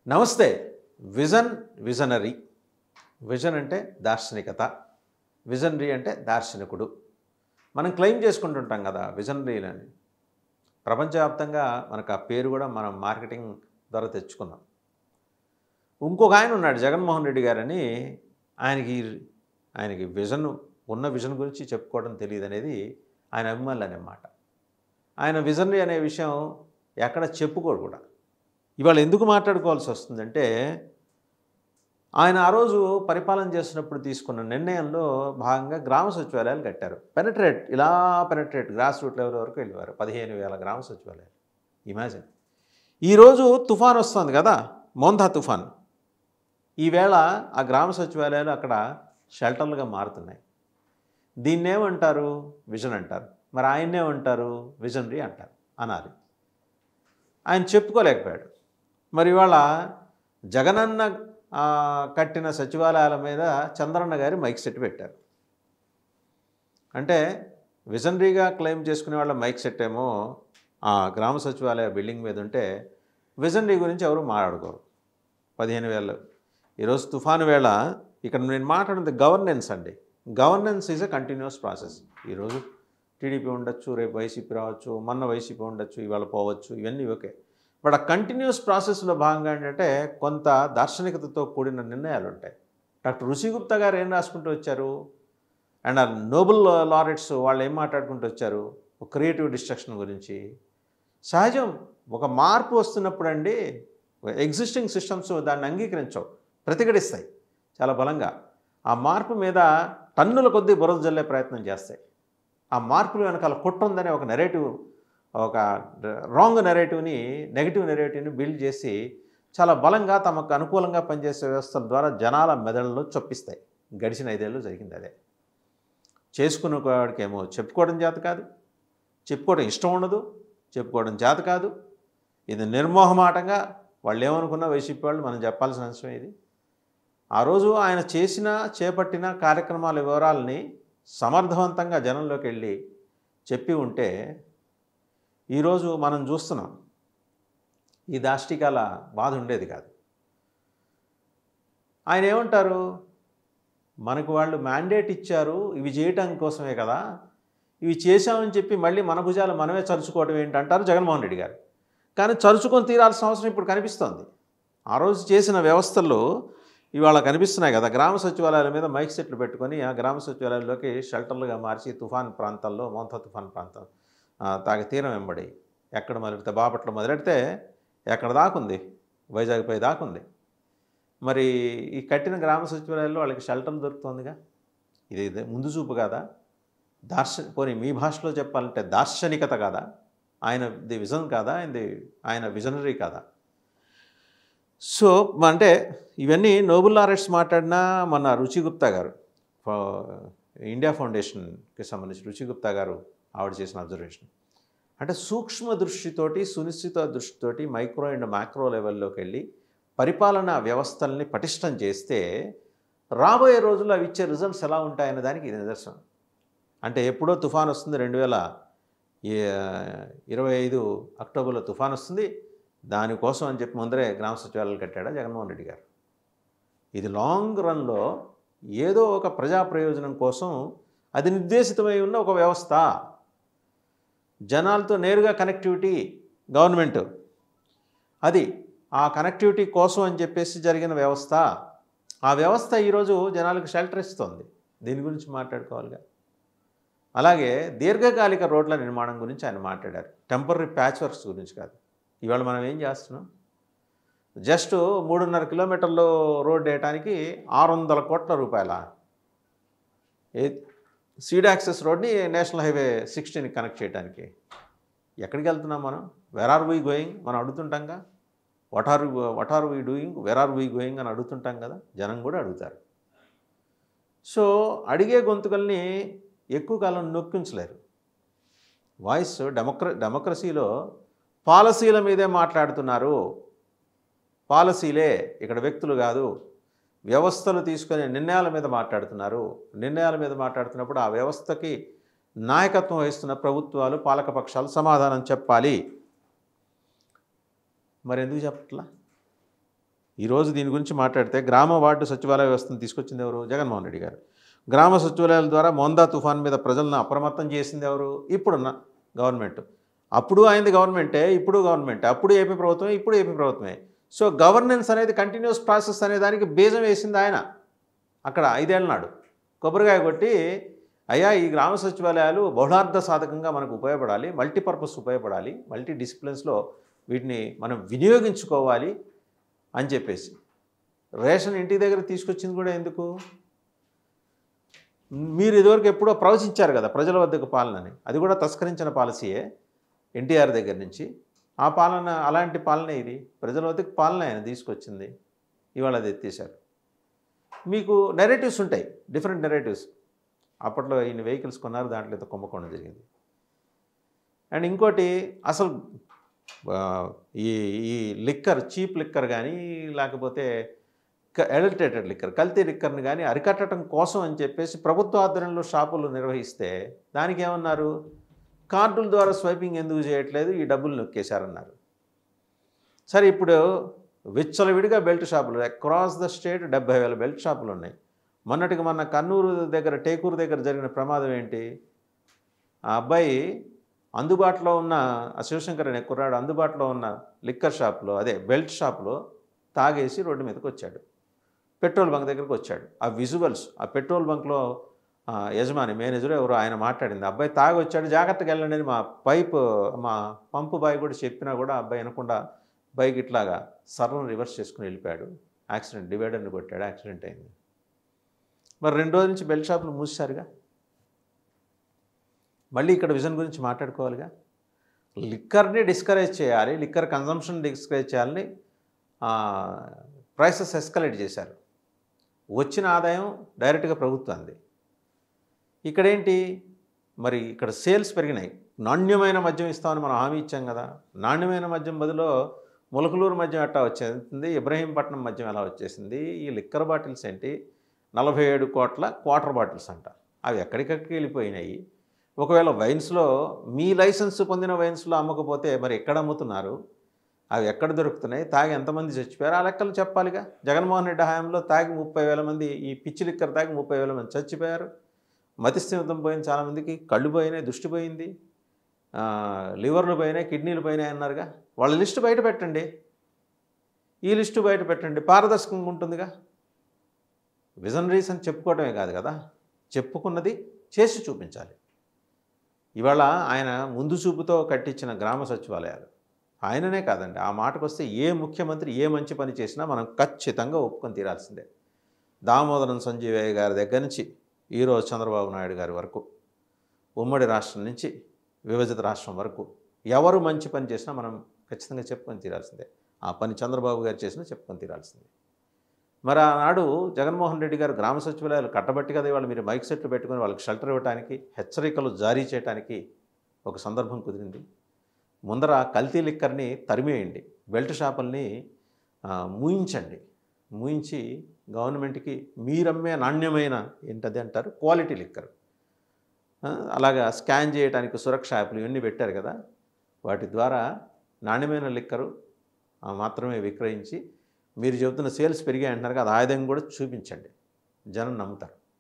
నమస్తే. Vision, visionary. Vision అంటే దార్శనికత, విజనరీ అంటే దార్శనికుడు. మనం క్లెయిమ్ చేసుకుంటుంటాం కదా విజనరీలని. ప్రపంచవ్యాప్తంగా మనకు ఆ పేరు కూడా మనం మార్కెటింగ్ ద్వారా తెచ్చుకున్నాం. ఇంకొక ఆయన ఉన్నాడు జగన్మోహన్ రెడ్డి గారని. ఆయనకి ఉన్న విజన్ గురించి చెప్పుకోవడం తెలియదు అనేది ఆయన అభిమానులు అన్నమాట. ఆయన విజనరీ అనే విషయం ఎక్కడ చెప్పుకోడు కూడా. ఇవాళ ఎందుకు మాట్లాడుకోవాల్సి వస్తుందంటే, ఆయన ఆ రోజు పరిపాలన చేస్తున్నప్పుడు తీసుకున్న నిర్ణయంలో భాగంగా గ్రామ సచివాలయాలు కట్టారు. పెనట్రేట్ గ్రాస్ రూట్ లెవెల్ వరకు వెళ్ళేవారు. 15,000 గ్రామ సచివాలయాలు. ఇమాజిన్. ఈరోజు తుఫాన్ వస్తుంది కదా, మోంతా తుఫాన్. ఈవేళ ఆ గ్రామ సచివాలయాలు అక్కడ షెల్టర్లుగా మారుతున్నాయి. దీన్నేమంటారు? విజన్ అంటారు. మరి ఆయన్నేమంటారు? విజనరీ అంటారు. అనాలి. ఆయన చెప్పుకోలేకపోయాడు. మరి ఇవాళ జగనన్న కట్టిన సచివాలయాల మీద చంద్రన్న గారి మైక్ సెట్ పెట్టారు. అంటే విజనరీగా క్లెయిమ్ చేసుకునే వాళ్ళ మైక్ సెట్ ఏమో ఆ గ్రామ సచివాలయ బిల్డింగ్ మీద ఉంటే, విజనరీ గురించి ఎవరు మాట్లాడుకోరు. 15,000. ఈరోజు తుఫాను వేళ ఇక్కడ నేను మాట్లాడినది గవర్నెన్స్ అండి. Governance is a continuous process. ఈరోజు టీడీపీ ఉండొచ్చు, రేపు వైసీపీ రావచ్చు, మొన్న వైసీపీ ఉండొచ్చు, ఇవాళ పోవచ్చు, ఇవన్నీ ఓకే. బట్ ఆ కంటిన్యూస్ ప్రాసెస్లో భాగంగా ఏంటంటే కొంత దార్శనికతతో కూడిన నిర్ణయాలు ఉంటాయి. డాక్టర్ రుషి గుప్తా గారు ఏం రాసుకుంటూ వచ్చారు, అండ్ ఆ నోబెల్ లారెట్స్ వాళ్ళు ఏం మాట్లాడుకుంటూ వచ్చారు, క్రియేటివ్ డిస్ట్రక్షన్ గురించి. సహజం, ఒక మార్పు వస్తున్నప్పుడు అండి ఎగ్జిస్టింగ్ సిస్టమ్స్ దాన్ని అంగీకరించవు, ప్రతిఘటిస్తాయి చాలా బలంగా. ఆ మార్పు మీద టన్నుల కొద్దీ బురద జల్లే ప్రయత్నం చేస్తాయి. ఆ మార్పుల వెనకాల కుట్ర ఉందనే ఒక నెరేటివ్, ఒక రాంగ్ నెరేటివ్ని, నెగిటివ్ నెరేటివ్ని బిల్డ్ చేసి చాలా బలంగా తమకు అనుకూలంగా పనిచేసే వ్యవస్థల ద్వారా జనాల మెదడులో చొప్పిస్తాయి. గడిచిన 5 ఏళ్ళు జరిగింది అదే. చేసుకున్న వాడికేమో చెప్పుకోవడం చేత కాదు, చెప్పుకోవడం ఇష్టం ఉండదు, చెప్పుకోవడం చేత కాదు. ఇది నిర్మోహమాటంగా వాళ్ళు ఏమనుకున్నా వైసీపీ వాళ్ళు మనం చెప్పాల్సిన అంశం ఇది. ఆ రోజు ఆయన చేపట్టిన కార్యక్రమాల వివరాలని సమర్థవంతంగా జనంలోకి వెళ్ళి చెప్పి ఉంటే ఈరోజు మనం చూస్తున్నాం ఈ దాష్టికాల బాధ ఉండేది కాదు. ఆయన ఏమంటారు, మనకు వాళ్ళు మ్యాండేట్ ఇచ్చారు ఇవి చేయటం కోసమే కదా, ఇవి చేశామని చెప్పి మళ్ళీ మన భుజాలు మనమే చరుచుకోవడం ఏంటంటారు జగన్మోహన్ రెడ్డి గారు. కానీ చరుచుకొని తీరాల్సిన అవసరం ఇప్పుడు కనిపిస్తోంది. ఆ రోజు చేసిన వ్యవస్థల్లో ఇవాళ కనిపిస్తున్నాయి కదా. గ్రామ సచివాలయాల మీద మైక్ సెట్లు పెట్టుకొని ఆ గ్రామ సచివాలయాల్లోకి షెల్టర్లుగా మార్చి తుఫాన్ ప్రాంతాల్లో, మోంతా తుఫాన్ ప్రాంతం తీరం వెంబడి ఎక్కడ మొదలెడితే బాపట్ల మొదలెడితే ఎక్కడ దాకుంది, వైజాగ్ పై దాకుంది. మరి ఈ కట్టిన గ్రామ సచివాలయాల్లో వాళ్ళకి షెల్టర్ దొరుకుతుందిగా. ఇది ముందు చూపు కాదా? పోనీ మీ భాషలో చెప్పాలంటే దార్శనికత కాదా? ఆయనది విజన్ కాదా? ఆయన విజనరీ కాదా? సో అంటే ఇవన్నీ నోబెల్ లారెట్స్ మాట్లాడినా మన రుచి గుప్తా గారు, ఇండియా ఫౌండేషన్కి సంబంధించి రుచి గుప్తా గారు ఆవిడ చేసిన అబ్జర్వేషన్ అంటే సూక్ష్మ దృష్టితోటి, సునిశ్చిత దృష్టితోటి మైక్రో అండ్ మ్యాక్రో లెవెల్లోకి వెళ్ళి పరిపాలనా వ్యవస్థల్ని పటిష్టం చేస్తే రాబోయే రోజుల్లో అవి ఇచ్చే రిజల్ట్స్ ఎలా ఉంటాయనే దానికి ఇది నిదర్శనం. అంటే ఎప్పుడో తుఫాన్ వస్తుంది, 2025 అక్టోబర్లో తుఫాన్ వస్తుంది, దానికోసం అని చెప్పి ముందరే గ్రామ సచివాలయాలు కట్టాడా జగన్మోహన్ రెడ్డి గారు. ఇది లాంగ్ రన్లో ఏదో ఒక ప్రజా ప్రయోజనం కోసం అది నిర్దేశితమై ఉన్న ఒక వ్యవస్థ. జనాలతో నేరుగా కనెక్టివిటీ గవర్నమెంట్, అది ఆ కనెక్టివిటీ కోసం అని చెప్పేసి జరిగిన వ్యవస్థ. ఆ వ్యవస్థ ఈరోజు జనాలకు షెల్టర్ ఇస్తుంది. దీని గురించి మాట్లాడుకోవాలిగా. అలాగే దీర్ఘకాలిక రోడ్ల నిర్మాణం గురించి ఆయన మాట్లాడారు, టెంపరీ ప్యాచ్ వర్క్స్ గురించి కాదు. ఇవాళ మనం ఏం చేస్తున్నాం, జస్ట్ 3.5 కిలోమీటర్లు రోడ్ వేయడానికి 600 కోట్ల రూపాయల సీడ్ యాక్సెస్ రోడ్ని నేషనల్ హైవే 16ని కనెక్ట్ చేయడానికి. ఎక్కడికి వెళ్తున్నాం మనం? వేర్ ఆర్ వీ గోయింగ్ మనం అడుగుతుంటాంగా. What are we doing, where are we going అని అడుగుతుంటాం కదా. జనం కూడా అడుగుతారు. సో అడిగే గొంతుకల్ని ఎక్కువ కాలం నొక్కించలేరు. వాయిస్ డెమోక్రసీలో పాలసీల మీదే మాట్లాడుతున్నారు. పాలసీలే, ఇక్కడ వ్యక్తులు కాదు, వ్యవస్థలు తీసుకునే నిర్ణయాల మీద మాట్లాడుతున్నారు. నిర్ణయాల మీద మాట్లాడుతున్నప్పుడు ఆ వ్యవస్థకి నాయకత్వం వహిస్తున్న ప్రభుత్వాలు, పాలకపక్షాలు సమాధానం చెప్పాలి. మరి ఎందుకు చెప్పట్లా? ఈరోజు దీని గురించి మాట్లాడితే గ్రామ వార్డు సచివాలయ వ్యవస్థను తీసుకొచ్చింది ఎవరు? జగన్మోహన్ రెడ్డి గారు. గ్రామ సచివాలయాల ద్వారా మోందా తుఫాన్ మీద ప్రజలను అప్రమత్తం చేసింది ఎవరు? ఇప్పుడున్న గవర్నమెంట్. అప్పుడు ఆయనది గవర్నమెంటే, ఇప్పుడు గవర్నమెంటే. అప్పుడు ఏపీ ప్రభుత్వమే, ఇప్పుడు ఏపీ ప్రభుత్వమే. సో గవర్నెన్స్ అనేది కంటిన్యూస్ ప్రాసెస్ అనే దానికి బీజం వేసింది ఆయన అక్కడ 5 ఏళ్ల నాడు. కొబ్బరికాయ కొట్టి అయ్యా ఈ గ్రామ సచివాలయాలు బహుళార్థ సాధకంగా మనకు ఉపయోగపడాలి, మల్టీపర్పస్ ఉపయోగపడాలి, మల్టీ డిసిప్లిన్స్లో వీటిని మనం వినియోగించుకోవాలి అని చెప్పేసి. రేషన్ ఇంటి దగ్గర తీసుకొచ్చింది కూడా ఎందుకు? మీరు ఇదివరకు ఎప్పుడో ప్రవచించారు కదా ప్రజల వద్దకు పాలనని. అది కూడా తస్కరించిన పాలసీయే ఎన్టీఆర్ దగ్గర నుంచి. ఆ పాలన అలాంటి పాలనే ఇది. ప్రజల వద్దకు పాలన ఆయన తీసుకొచ్చింది. ఇవాళ అది ఎత్తేసారు. మీకు నెరేటివ్స్ ఉంటాయి, డిఫరెంట్ నెరేటివ్స్. అప్పట్లో ఇన్ని వెహికల్స్ కొన్నారు, దాంట్లో ఇంత కుంభకోణం జరిగింది. అండ్ ఇంకోటి అసలు ఈ ఈ లిక్కర్, చీప్ లిక్కర్ కానీ లేకపోతే అడల్టరేటెడ్ లిక్కర్, కల్తీ లిక్కర్ని కానీ అరికట్టడం కోసం అని చెప్పేసి ప్రభుత్వ ఆధ్వర్యంలో షాపులు నిర్వహిస్తే దానికి ఏమన్నారు? కార్డుల ద్వారా స్వైపింగ్ ఎందుకు చేయట్లేదు, ఈ డబ్బులు నొక్కేశారన్నారు. సరే ఇప్పుడు విచ్చలవిడిగా బెల్ట్ షాపులు అక్రాస్ ద స్టేట్ 70,000 బెల్ట్ షాపులు ఉన్నాయి. మొన్నటికి మొన్న కన్నూరు దగ్గర, టేకూరు దగ్గర జరిగిన ప్రమాదం ఏంటి? ఆ అబ్బాయి అందుబాటులో ఉన్న శివశంకర్ అనే కుర్రాడు అందుబాటులో ఉన్న లిక్కర్ షాప్లో, అదే బెల్ట్ షాప్లో తాగేసి రోడ్డు మీదకి వచ్చాడు. పెట్రోల్ బంక్ దగ్గరికి వచ్చాడు. ఆ విజువల్స్, ఆ పెట్రోల్ బంక్లో యజమాని, మేనేజర్ ఎవరు ఆయన మాట్లాడింది, అబ్బాయి తాగి వచ్చాడు, జాగ్రత్తగా వెళ్ళండి అని మా పంపు బాయ్ కూడా చెప్పినా కూడా అబ్బాయి అనకుండా బైక్ ఇట్లాగా సర్రను రివర్స్ చేసుకుని వెళ్ళిపోయాడు. యాక్సిడెంట్, డివైడర్ని కొట్టాడు, యాక్సిడెంట్ అయింది. మరి 2 రోజుల నుంచి బెల్ట్ షాపులు మూసారుగా. మళ్ళీ ఇక్కడ విజన్ గురించి మాట్లాడుకోవాలిగా. లిక్కర్ని డిస్కరేజ్ చేయాలి, లిక్కర్ కన్జంప్షన్ డిస్కరేజ్ చేయాలని ప్రైసెస్ ఎస్కలేట్ చేశారు. వచ్చిన ఆదాయం డైరెక్ట్గా ప్రభుత్వానికి. ఇక్కడేంటి మరి, ఇక్కడ సేల్స్ పెరిగినాయి. నాణ్యమైన మద్యం ఇస్తామని మనం హామీ ఇచ్చాం కదా. నాణ్యమైన మద్యం బదులు ములకలూరు మద్యం ఎట్టా వచ్చేసింది, ఇబ్రహీంపట్నం మద్యం ఎలా వచ్చేసింది? ఈ లిక్కర్ బాటిల్స్ ఏంటి? 47 కోట్ల క్వార్టర్ బాటిల్స్ అంట. అవి ఎక్కడికక్కడికి వెళ్ళిపోయినాయి. ఒకవేళ వైన్స్లో మీ లైసెన్స్ పొందిన వైన్స్లో అమ్మకపోతే మరి ఎక్కడ అమ్ముతున్నారు? అవి ఎక్కడ దొరుకుతున్నాయి? తాగి ఎంతమంది చచ్చిపోయారు? ఆ లెక్కలు చెప్పాలిగా. జగన్మోహన్ రెడ్డి హయాంలో తాగి 30,000 మంది, ఈ పిచ్చి లిక్కర్ తాగి 30,000 మంది చచ్చిపోయారు. మతిస్థిమితం పోయింది, చాలామందికి కళ్ళు పోయినాయి, దృష్టి పోయింది, లివర్లు పోయినాయి, కిడ్నీలు పోయినాయి అన్నారుగా. వాళ్ళ లిస్టు బయట పెట్టండి, ఈ లిస్టు బయట పెట్టండి, పారదర్శకంగా ఉంటుందిగా. విజనరీస్ అని చెప్పుకోవటమే కాదు కదా, చెప్పుకున్నది చేసి చూపించాలి. ఇవాళ ఆయన ముందు చూపుతో కట్టించిన గ్రామ సచివాలయాలు, ఆయననే కాదండి, ఆ మాటకు వస్తే ఏ ముఖ్యమంత్రి ఏ మంచి పని చేసినా మనం ఖచ్చితంగా ఒప్పుకొని తీరాల్సిందే. దామోదరం సంజీవయ్య గారి దగ్గర నుంచి ఈరోజు చంద్రబాబు నాయుడు గారి వరకు, ఉమ్మడి రాష్ట్రం నుంచి విభజిత రాష్ట్రం వరకు ఎవరు మంచి పని చేసినా మనం ఖచ్చితంగా చెప్పుకొని తీరాల్సిందే. ఆ పని చంద్రబాబు గారు చేసినా చెప్పుకొని తీరాల్సిందే. మరి ఆనాడు జగన్మోహన్ రెడ్డి గారు గ్రామ సచివాలయాలు కట్టబట్టి కదా ఇవాళ మీరు మైక్ సెట్లు పెట్టుకొని వాళ్ళకి షెల్టర్ ఇవ్వడానికి, హెచ్చరికలు జారీ చేయడానికి ఒక సందర్భం కుదిరింది. ముందర కల్తీ లిక్కర్ని తరిమేయండి, బెల్ట్ షాపుల్ని మూయించండి, మూయించి గవర్నమెంట్కి మీరమ్మే నాణ్యమైన ఏంటది అంటారు క్వాలిటీ లిక్కర్, అలాగా స్కాన్ చేయడానికి సురక్ష యాప్లు ఇవన్నీ పెట్టారు కదా, వాటి ద్వారా నాణ్యమైన లిక్కరు మాత్రమే విక్రయించి మీరు చెబుతున్న సేల్స్ పెరిగాయి అంటున్నారు కదా, ఆదాయం కూడా చూపించండి, జనం నమ్ముతారు.